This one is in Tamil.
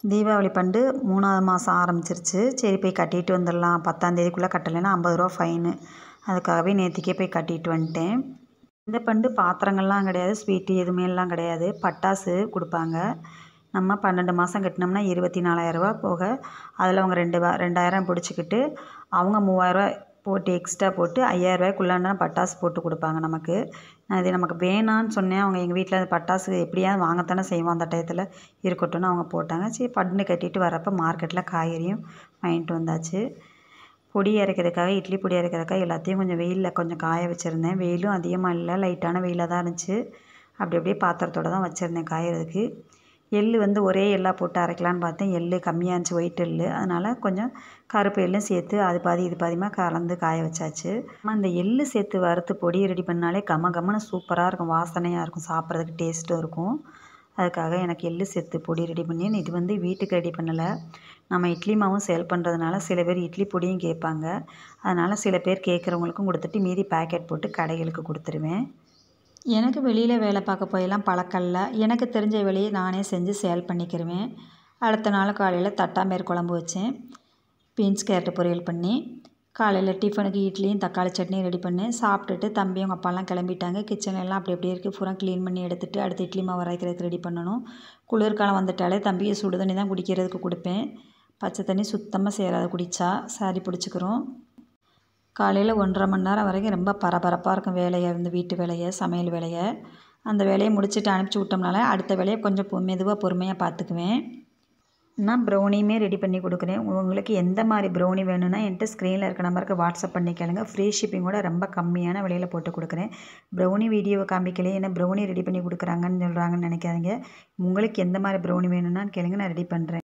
தீபாவளி பண்டு 3வது மாதம் ஆரம்பிச்சிருச்சு. சரி போய் கட்டிட்டு வந்துடலாம், 10ஆம் தேதிக்குள்ளே கட்டலைன்னா 50 ரூபா ஃபைனு. அதுக்காகவே நேற்றுக்கே போய் கட்டிட்டு வந்துட்டேன். இந்த பண்டு பாத்திரங்கள்லாம் கிடையாது, ஸ்வீட்டு எதுவுமேலாம் கிடையாது. பட்டாசு கொடுப்பாங்க. நம்ம 12 மாதம் கட்டினோம்னா 24,000 ரூபா போக அதில் அவங்க 2000 பிடிச்சிக்கிட்டு அவங்க 3000 ரூபா போட்டு எக்ஸ்ட்ரா போட்டு 5000 ரூபாய்க்குள்ளான பட்டாசு போட்டு கொடுப்பாங்க நமக்கு. நான் இது நமக்கு வேணான்னு சொன்னேன். அவங்க எங்கள் வீட்டில் அந்த பட்டாசு எப்படியாவது வாங்கத்தானே செய்வோம், அந்த டயத்தில் இருக்கட்டும்னு அவங்க போட்டாங்க. சரி பண்டு கட்டிட்டு வரப்போ மார்க்கெட்டில் காய்கறியும் வாங்கிட்டு வந்தாச்சு. பொடி அரைக்கிறதுக்காக, இட்லி பொடி அரைக்கிறதுக்காக எல்லாத்தையும் கொஞ்சம் வெயிலில் கொஞ்சம் காய வச்சுருந்தேன். வெயிலும் அதிகமாக இல்லை, லைட்டான வெயிலாக தான் இருந்துச்சு. அப்படி அப்படியே பாத்திரத்தோடு தான் வச்சுருந்தேன் காயறதுக்கு. எள் ஒரே எள்ளாக போட்டு அரைக்கலான்னு பார்த்தேன். எள் கம்மியாக இருந்துச்சு, ஒயிட் எள். அதனால் கொஞ்சம் கருப்பு எள்ளும் சேர்த்து அது பாதி இது பாதியமாக கலந்து காய வச்சாச்சு. அந்த எள் சேர்த்து வறுத்து பொடி ரெடி பண்ணாலே கம்மன்னு சூப்பராக இருக்கும், வாசனையாக இருக்கும், சாப்பிட்றதுக்கு டேஸ்ட்டும் இருக்கும். அதுக்காக எனக்கு எள் சேர்த்து பொடி ரெடி பண்ணி, இது வீட்டுக்கு ரெடி பண்ணலை. நம்ம இட்லி மாவும் சேல் பண்ணுறதுனால சில பேர் இட்லி பொடியும் கேட்பாங்க. அதனால் சில பேர் கேட்குறவங்களுக்கும் கொடுத்துட்டு மீதி பேக்கெட் போட்டு கடைகளுக்கு கொடுத்துருவேன். எனக்கு வெளியில் வேலை பார்க்க போயெல்லாம் பழக்கம் இல்லை. எனக்கு தெரிஞ்ச வேலையை நானே செஞ்சு சேல் பண்ணிக்கிருவேன். அடுத்த நாள் காலையில் தட்டாம்பயிறு குழம்பு வச்சேன். பீன்ஸ் கேரட்டு பொரியல் பண்ணி, காலையில் டிஃபனுக்கு இட்லியும் தக்காளி சட்னியும் ரெடி பண்ணேன். சாப்பிட்டுட்டு தம்பி அவங்க அப்பாலாம் கிளம்பிட்டாங்க. கிச்சன் எல்லாம் அப்படி அப்படியே இருக்குது, பூரா க்ளீன் பண்ணி எடுத்துகிட்டு அடுத்து இட்லி மாவு அரைக்கிறதுக்கு ரெடி பண்ணணும். குளிர்காலம் வந்துட்டாலே தம்பியை சுடு தண்ணி தான் குடிக்கிறதுக்கு கொடுப்பேன். பச்சை தண்ணி சுத்தமாக சேராத குடித்தா சளி பிடிச்சிக்கிறோம். காலையில் 1.5 மணி நேரம் வரைக்கும் ரொம்ப பரபரப்பாக இருக்கும் வேலையை, வீட்டு வேலையை, சமையல் வேலையை. அந்த வேலையை முடிச்சுட்டு அனுப்பிச்சி விட்டோம்னால அடுத்த வேலையை கொஞ்சம் மெதுவாக பொறுமையாக பார்த்துக்குவேன். நான் ப்ரௌனியுமே ரெடி பண்ணி கொடுக்குறேன். உங்களுக்கு எந்த மாதிரி ப்ரௌனி வேணும்னா என்கிட்ட ஸ்க்ரீனில் இருக்க நம்பருக்கு வாட்ஸ்அப் பண்ணி கேளுங்க. ஃப்ரீ ஷிப்பிங்கோட ரொம்ப கம்மியான விலையில் போட்டு கொடுக்குறேன். ப்ரௌனி வீடியோவை காமிக்கலையே, என்ன ப்ரௌனி ரெடி பண்ணி கொடுக்குறாங்கன்னு சொல்கிறாங்கன்னு நினைக்காதீங்க. உங்களுக்கு எந்த மாதிரி ப்ரௌனி வேணும்னா கேளுங்க, நான் ரெடி பண்ணுறேன்.